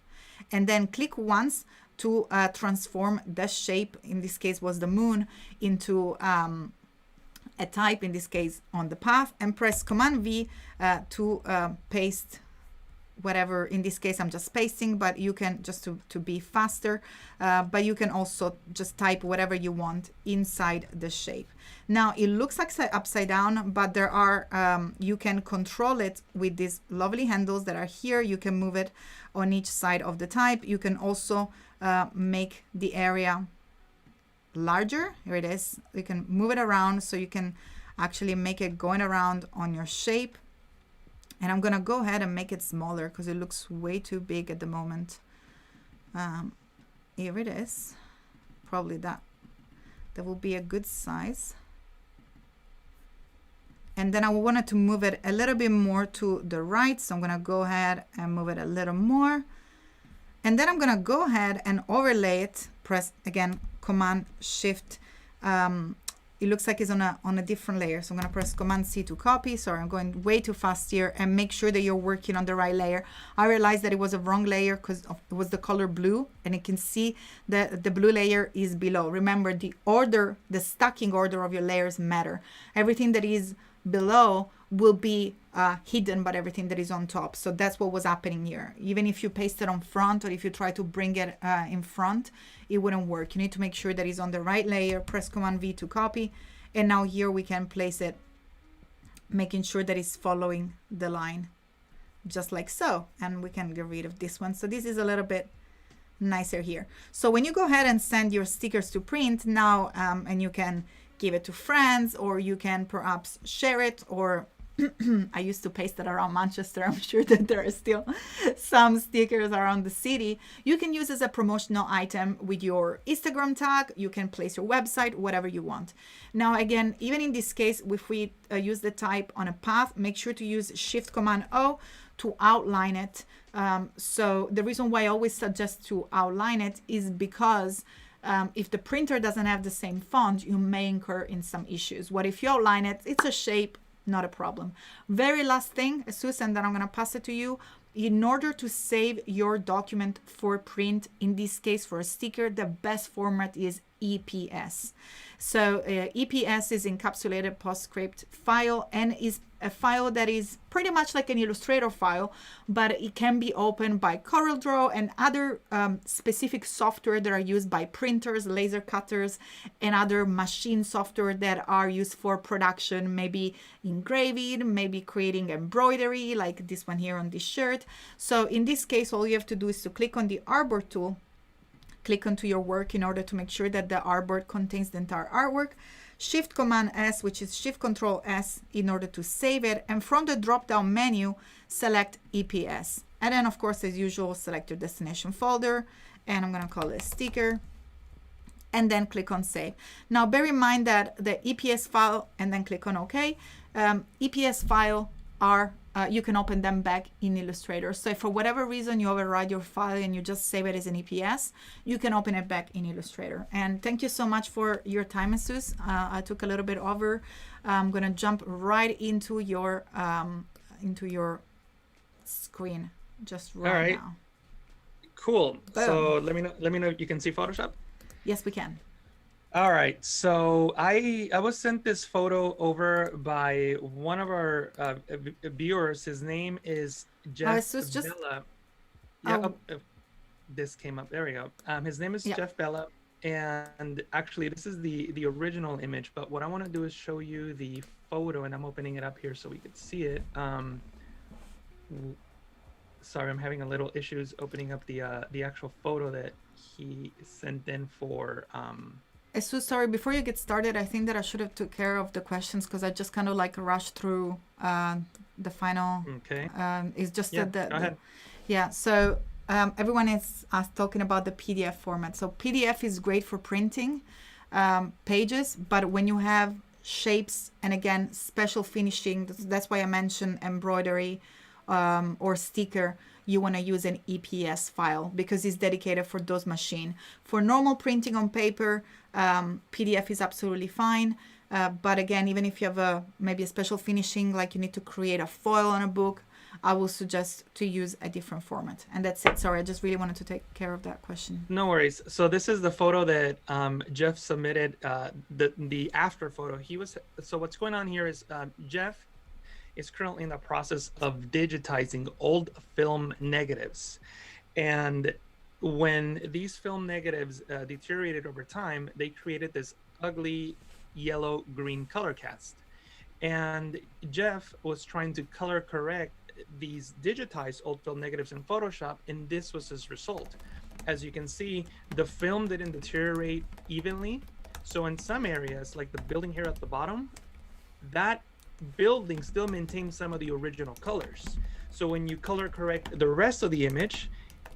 and then click once to transform the shape, in this case was the moon, into a type, in this case on the path, and press Command V to paste whatever. In this case I'm just pasting, but you can just to be faster, but you can also just type whatever you want inside the shape. Now it looks like upside down, but there are you can control it with these lovely handles that are here. You can move it on each side of the type. You can also make the area larger. Here it is. You can move it around, so you can actually make it going around on your shape. And I'm gonna go ahead and make it smaller because it looks way too big at the moment. Here it is. Probably that will be a good size. And then I wanted to move it a little bit more to the right, so I'm gonna go ahead and move it a little more. And then I'm gonna go ahead and overlay it. Press again Command Shift. It looks like it's on a different layer, so I'm gonna press Command C to copy. Sorry, I'm going way too fast here, and make sure that you're working on the right layer. I realized that it was a wrong layer because it was the color blue, and you can see that the blue layer is below. Remember, the order, the stacking order of your layers matter. Everything that is below will be hidden by everything that is on top. So that's what was happening here. Even if you paste it on front, or if you try to bring it in front, it wouldn't work. You need to make sure that it's on the right layer. Press Command V to copy. And now here we can place it, making sure that it's following the line, just like so. And we can get rid of this one. So this is a little bit nicer here. So when you go ahead and send your stickers to print now, and you can give it to friends, or you can perhaps share it, or I used to paste it around Manchester. I'm sure that there are still some stickers around the city. You can use as a promotional item with your Instagram tag. You can place your website, whatever you want. Now, again, even in this case, if we use the type on a path, make sure to use Shift Command O to outline it. So the reason why I always suggest to outline it is because if the printer doesn't have the same font, you may incur in some issues. What if you outline it? It's a shape, not a problem. Very last thing, Jesús, and then I'm gonna pass it to you. In order to save your document for print, in this case for a sticker, the best format is EPS. So EPS is encapsulated PostScript file, and is a file that is pretty much like an Illustrator file, but it can be opened by CorelDRAW and other specific software that are used by printers, laser cutters, and other machine software that are used for production, maybe engraving, maybe creating embroidery, like this one here on this shirt. So in this case, all you have to do is to click on the artboard tool, click onto your work in order to make sure that the artboard contains the entire artwork. Shift Command S, which is Shift Control S, in order to save it. And from the drop-down menu, select EPS. And then, of course, as usual, select your destination folder. And I'm going to call it sticker. And then click on Save. Now, bear in mind that the EPS file, and then click on OK. EPS file are you can open them back in Illustrator. So if for whatever reason you override your file and you just save it as an EPS, you can open it back in Illustrator. And thank you so much for your time, Jesús. I took a little bit over. I'm gonna jump right into your screen just right now. Cool. Boom. So let me know if you can see Photoshop. Yes, we can. All right, so I was sent this photo over by one of our viewers. His name is Jeff Bella. Yeah, this came up. There we go. His name is Jeff Bella, and actually this is the original image. But what I want to do is show you the photo, and I'm opening it up here so we could see it. Sorry, I'm having a little issues opening up the actual photo that he sent in for. Jesús, sorry, before you get started, I think that I should have took care of the questions because I just kind of like rushed through the final. Okay. It's just go ahead. Yeah, so everyone is talking about the PDF format. So PDF is great for printing pages, but when you have shapes and again, special finishing, that's why I mentioned embroidery or sticker, you want to use an EPS file because it's dedicated for those machines. For normal printing on paper, PDF is absolutely fine. But again, even if you have maybe a special finishing, like you need to create a foil on a book, I will suggest to use a different format. And that's it. Sorry, I just really wanted to take care of that question. No worries. So this is the photo that Jeff submitted, the after photo. So what's going on here is Jeff is currently in the process of digitizing old film negatives. And when these film negatives deteriorated over time, they created this ugly yellow-green color cast. And Jeff was trying to color correct these digitized old film negatives in Photoshop, and this was his result. As you can see, the film didn't deteriorate evenly. So in some areas, like the building here at the bottom, that building still maintains some of the original colors. So when you color correct the rest of the image,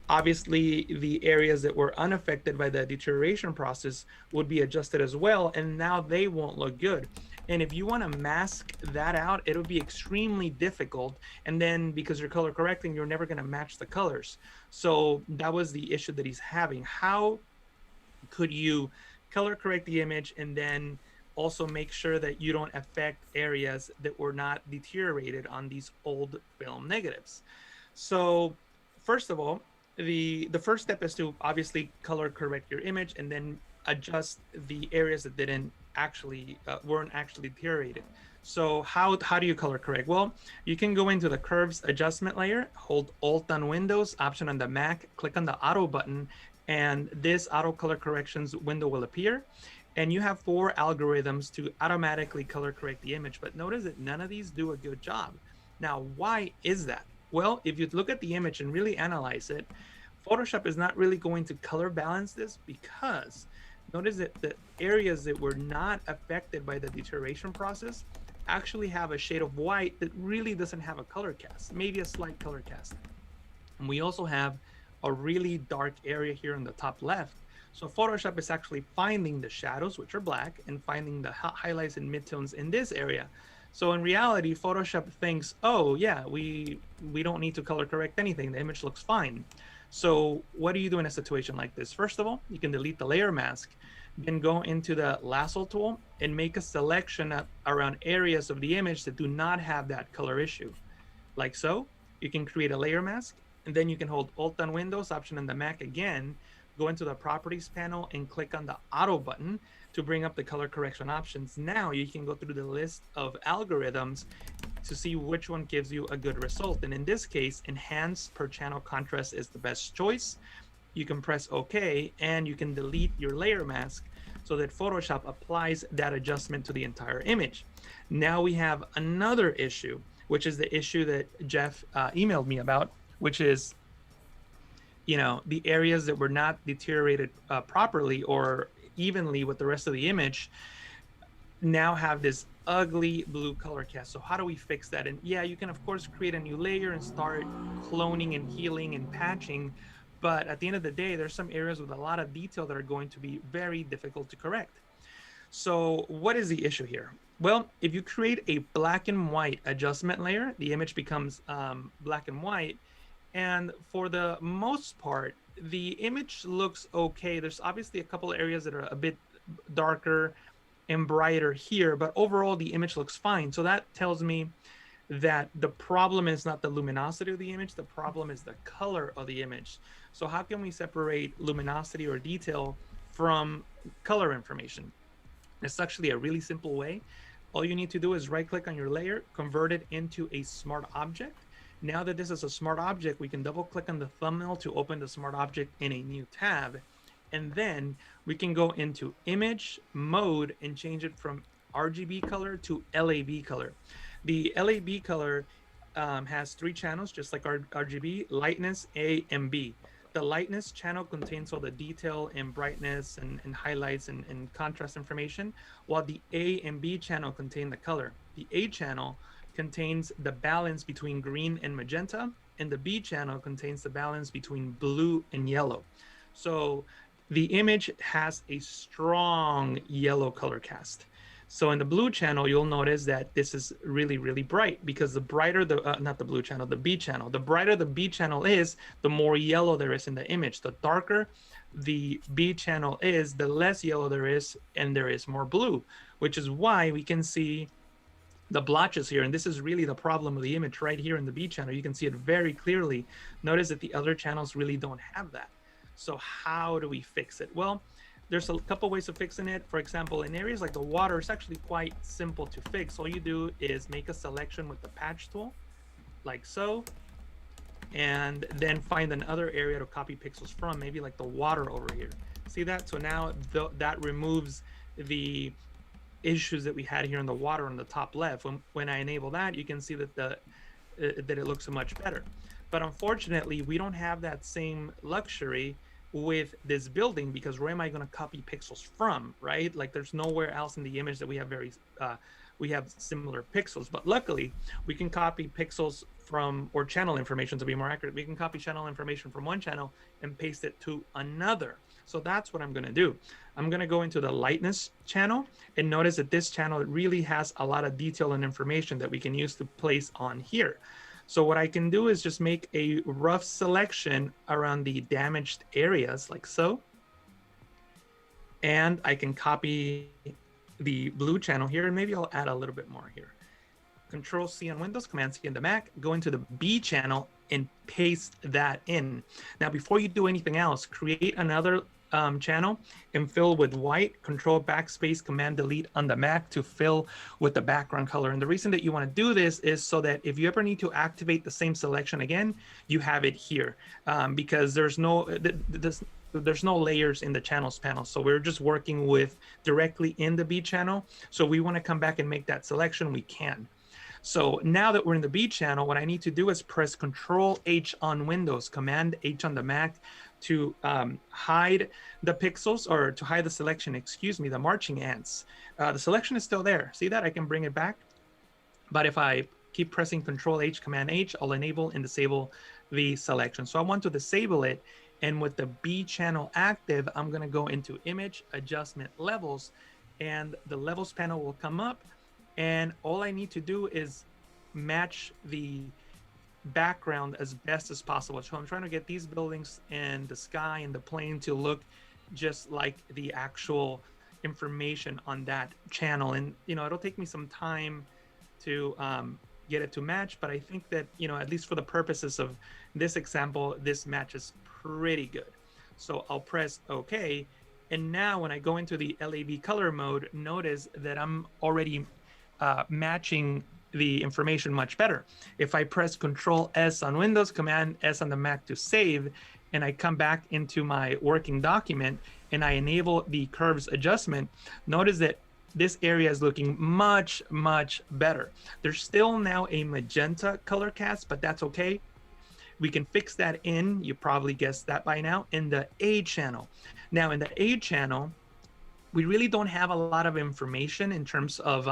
obviously the areas that were unaffected by the deterioration process would be adjusted as well, and now they won't look good. And if you want to mask that out, it'll be extremely difficult. And then because you're color correcting, you're never going to match the colors. So that was the issue that he's having. How could you color correct the image and then also make sure that you don't affect areas that were not deteriorated on these old film negatives? So first of all, the first step is to obviously color correct your image and then adjust the areas that didn't actually weren't actually deteriorated. So how do you color correct? Well, you can go into the curves adjustment layer, hold Alt on Windows, Option on the Mac, click on the auto button, and this auto color corrections window will appear. And you have 4 algorithms to automatically color correct the image, but notice that none of these do a good job. Now, why is that? Well, if you look at the image and really analyze it, Photoshop is not really going to color balance this because notice that the areas that were not affected by the deterioration process actually have a shade of white that really doesn't have a color cast, maybe a slight color cast. And we also have a really dark area here in the top left. So Photoshop is actually finding the shadows, which are black, and finding the highlights and midtones in this area. So in reality, Photoshop thinks, oh yeah, we don't need to color correct anything. The image looks fine. So what do you do in a situation like this? First of all, you can delete the layer mask, then go into the lasso tool and make a selection around areas of the image that do not have that color issue. Like so, you can create a layer mask, and then you can hold Alt on Windows, Option on the Mac again, go into the properties panel and click on the auto button to bring up the color correction options. Now you can go through the list of algorithms to see which one gives you a good result. And in this case, enhance per channel contrast is the best choice. You can press OK, and you can delete your layer mask so that Photoshop applies that adjustment to the entire image. Now we have another issue, which is the issue that Jeff emailed me about, which is, you know, the areas that were not deteriorated properly or evenly with the rest of the image now have this ugly blue color cast. So how do we fix that? And yeah, you can of course create a new layer and start cloning and healing and patching, but at the end of the day, there's some areas with a lot of detail that are going to be very difficult to correct. So what is the issue here? Well, if you create a black and white adjustment layer, the image becomes black and white. And for the most part, the image looks okay. There's obviously a couple of areas that are a bit darker and brighter here, but overall the image looks fine. So that tells me that the problem is not the luminosity of the image, the problem is the color of the image. So how can we separate luminosity or detail from color information? It's actually a really simple way. All you need to do is right click on your layer, convert it into a smart object. Now that this is a smart object, we can double click on the thumbnail to open the smart object in a new tab. And then we can go into image mode and change it from RGB color to LAB color. The LAB color has 3 channels, just like RGB: lightness, A, and B. The lightness channel contains all the detail and brightness and highlights and contrast information, while the A and B channel contain the color. The A channel contains the balance between green and magenta, and the B channel contains the balance between blue and yellow. So the image has a strong yellow color cast. So in the blue channel, you'll notice that this is really, really bright, because the brighter the, not the blue channel, the B channel, the brighter the B channel is, the more yellow there is in the image. The darker the B channel is, the less yellow there is, and there is more blue, which is why we can see the blotches here. And this is really the problem of the image right here in the B channel. You can see it very clearly. Notice that the other channels really don't have that. So how do we fix it? Well, there's a couple ways of fixing it. For example, in areas like the water, it's actually quite simple to fix. All you do is make a selection with the patch tool, like so, and then find another area to copy pixels from, maybe like the water over here. See that? So now that removes the issues that we had here in the water on the top left. When I enable that, you can see that that it looks much better. But unfortunately, we don't have that same luxury with this building, because where am I going to copy pixels from, right? Like there's nowhere else in the image that we have we have similar pixels. But luckily, we can copy pixels from, or channel information to be more accurate. We can copy channel information from one channel and paste it to another. So that's what I'm going to do. I'm going to go into the lightness channel, and notice that this channel really has a lot of detail and information that we can use to place on here. So what I can do is just make a rough selection around the damaged areas, like so. And I can copy the blue channel here, and maybe I'll add a little bit more here. Control C on Windows, Command C on the Mac, go into the B channel and paste that in. Now, before you do anything else, create another channel and fill with white. Control backspace, Command delete on the Mac to fill with the background color. And the reason that you want to do this is so that if you ever need to activate the same selection again, you have it here, because there's no layers in the channels panel. So we're just working with directly in the B channel. So we want to come back and make that selection, we can. So now that we're in the B channel, what I need to do is press Control H on Windows, Command H on the Mac to hide the pixels, or to hide the selection, excuse me, the marching ants. The selection is still there. See that? I can bring it back. But if I keep pressing Control H, Command H, I'll enable and disable the selection. So I want to disable it. And with the B channel active, I'm going to go into Image, Adjustment, Levels, and the Levels panel will come up. And all I need to do is match the background as best as possible. So I'm trying to get these buildings and the sky and the plane to look just like the actual information on that channel. And, you know, it'll take me some time to get it to match, but I think that, you know, at least for the purposes of this example, this matches pretty good. So I'll press OK, And now when I go into the LAB color mode, notice that I'm already matching the information much better. If I press Control S on Windows, Command S on the Mac to save, and I come back into my working document and I enable the curves adjustment, notice that this area is looking much, much better. There's still now a magenta color cast, but that's okay. We can fix that in, you probably guessed that by now, in the A channel. Now in the A channel, we really don't have a lot of information in terms of,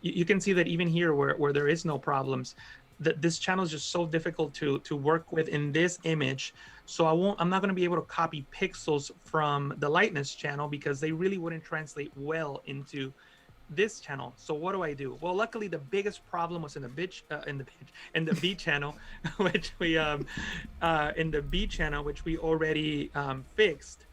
you can see that even here where there is no problems, that this channel is just so difficult to work with in this image. So I'm not gonna be able to copy pixels from the lightness channel because they really wouldn't translate well into this channel. So what do? Well, luckily the biggest problem was in the B channel, which we already fixed.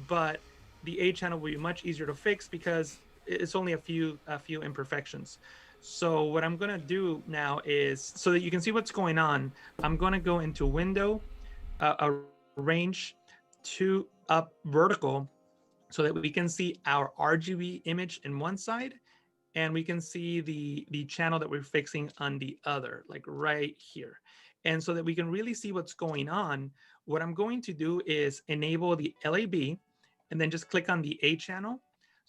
But the A channel will be much easier to fix because it's only a few imperfections. So what I'm gonna do now is, so that you can see what's going on, I'm gonna go into Window, Arrange to Up Vertical, so that we can see our RGB image in one side, and we can see the channel that we're fixing on the other, like right here. And so that we can really see what's going on, what I'm going to do is enable the LAB and then just click on the A channel,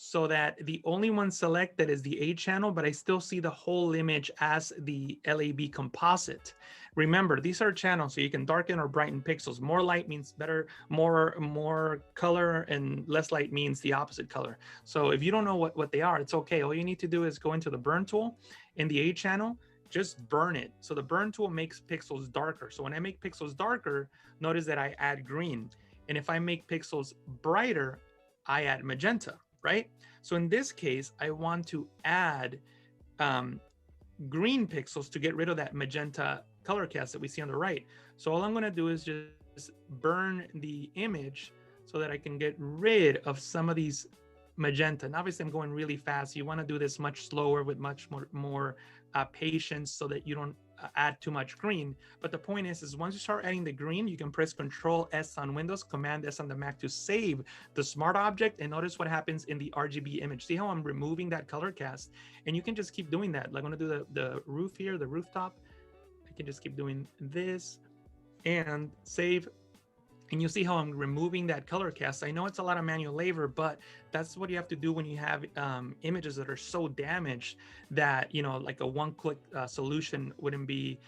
so that the only one selected is the A channel, but I still see the whole image as the LAB composite. Remember, these are channels, so you can darken or brighten pixels. More light means better, more color, and less light means the opposite color. So if you don't know what they are, it's okay. All you need to do is go into the burn tool in the A channel, just burn it. So the burn tool makes pixels darker. So when I make pixels darker, notice that I add green. And if I make pixels brighter, I add magenta, right? So in this case, I want to add green pixels to get rid of that magenta color cast that we see on the right. So all I'm gonna do is just burn the image so that I can get rid of some of these magenta. And obviously I'm going really fast. You wanna do this much slower with much more patience so that you don't add too much green. But the point is once you start adding the green, you can press Control S on Windows, Command S on the Mac to save the smart object, and notice what happens in the RGB image. See how I'm removing that color cast? And you can just keep doing that. Like I'm gonna do the roof here, the rooftop. I can just keep doing this and save. And you see how I'm removing that color cast. I know it's a lot of manual labor, but that's what you have to do when you have images that are so damaged that, you know, like a one-click solution wouldn't be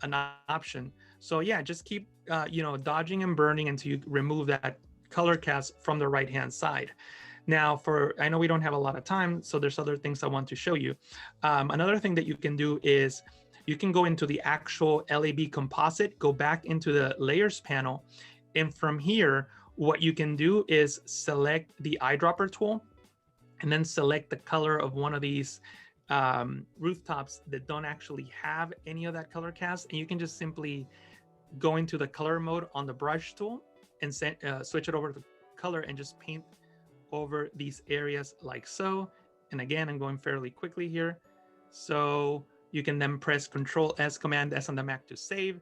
an option. So yeah, just keep, you know, dodging and burning until you remove that color cast from the right-hand side. Now, I know we don't have a lot of time, so there's other things I want to show you. Another thing that you can do is you can go into the actual LAB composite, go back into the layers panel, and from here, what you can do is select the eyedropper tool and then select the color of one of these rooftops that don't actually have any of that color cast. And you can just simply go into the color mode on the brush tool and switch it over to color and just paint over these areas like so. And again, I'm going fairly quickly here. So you can then press Control S, Command S on the Mac to save.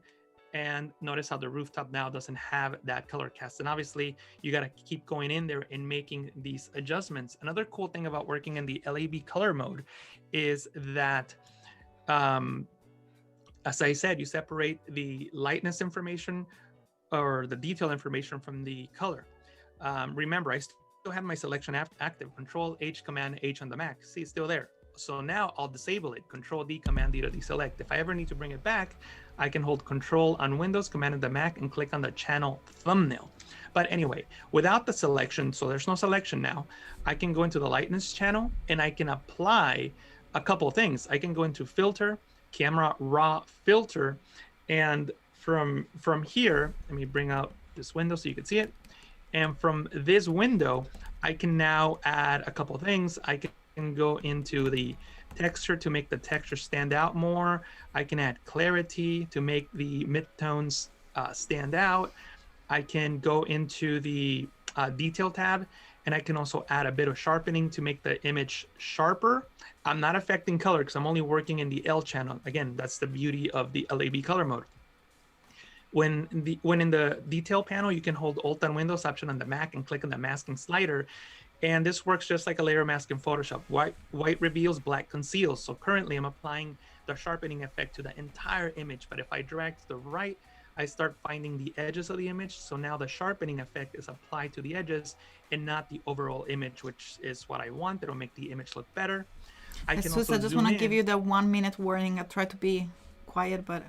And notice how the rooftop now doesn't have that color cast. And obviously you got to keep going in there and making these adjustments. Another cool thing about working in the LAB color mode is that, as I said, you separate the lightness information or the detail information from the color. Remember, I still have my selection active, Control H, Command H on the Mac. See, it's still there. So now I'll disable it, Control D, Command D to deselect. If I ever need to bring it back, I can hold Control on Windows, Command on the Mac, and click on the channel thumbnail. But anyway, without the selection, so there's no selection now, I can go into the lightness channel and I can apply a couple of things. I can go into Filter, Camera Raw Filter, and from here, let me bring out this window so you can see it. And from this window, I can now add a couple of things. I can go into the texture to make the texture stand out more. I can add clarity to make the midtones stand out. I can go into the detail tab, and I can also add a bit of sharpening to make the image sharper. I'm not affecting color because I'm only working in the L channel. Again, that's the beauty of the LAB color mode. when in the detail panel, you can hold Alt on Windows, Option on the Mac, and click on the masking slider. And this works just like a layer mask in Photoshop. White reveals, black conceals. So currently I'm applying the sharpening effect to the entire image. But if I drag to the right, I start finding the edges of the image. So now the sharpening effect is applied to the edges and not the overall image, which is what I want. It'll make the image look better. Jesus, I just want to give you the 1 minute warning. I try to be quiet, but...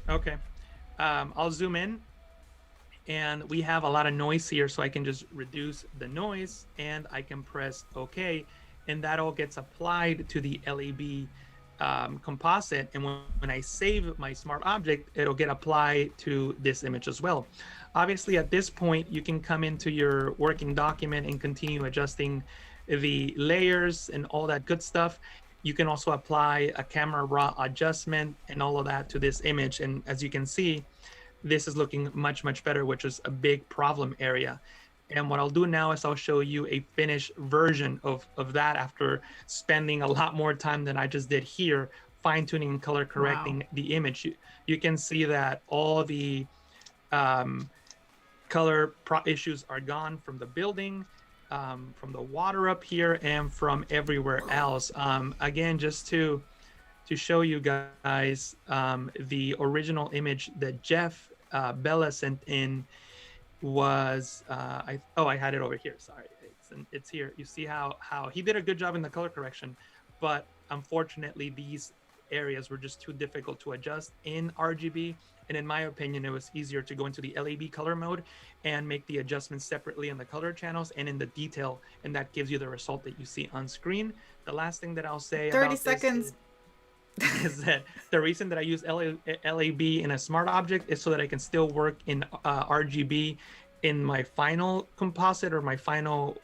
Okay. I'll zoom in. And we have a lot of noise here, so I can just reduce the noise and I can press OK. And that all gets applied to the LAB composite. And when I save my smart object, it'll get applied to this image as well. Obviously, at this point, you can come into your working document and continue adjusting the layers and all that good stuff. You can also apply a camera raw adjustment and all of that to this image. And as you can see, this is looking much, much better, which is a big problem area. And what I'll do now is I'll show you a finished version of that after spending a lot more time than I just did here, fine-tuning and color correcting the image. You can see that all the color issues are gone from the building, from the water up here, and from everywhere else. Again, just to show you guys, the original image that Jeff Bella sent in was I had it over here. Sorry, it's here. You see how he did a good job in the color correction, but unfortunately these areas were just too difficult to adjust in RGB. And in my opinion, it was easier to go into the LAB color mode and make the adjustments separately in the color channels and in the detail, and that gives you the result that you see on screen. The last thing that I'll say 30 seconds. Is that the reason that I use LAB in a smart object is so that I can still work in RGB in my final composite or my final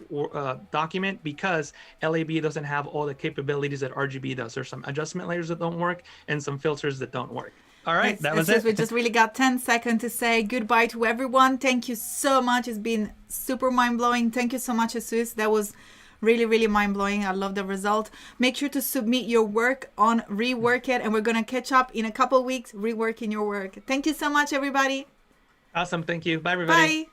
document, because LAB doesn't have all the capabilities that RGB does. There's some adjustment layers that don't work and some filters that don't work. All right, that was it. We just really got 10 seconds to say goodbye to everyone. Thank you so much. It's been super mind-blowing. Thank you so much, Jesus. That was really, really mind-blowing. I love the result. Make sure to submit your work on Rework It, and we're going to catch up in a couple weeks reworking your work. Thank you so much, everybody. Awesome. Thank you. Bye, everybody. Bye.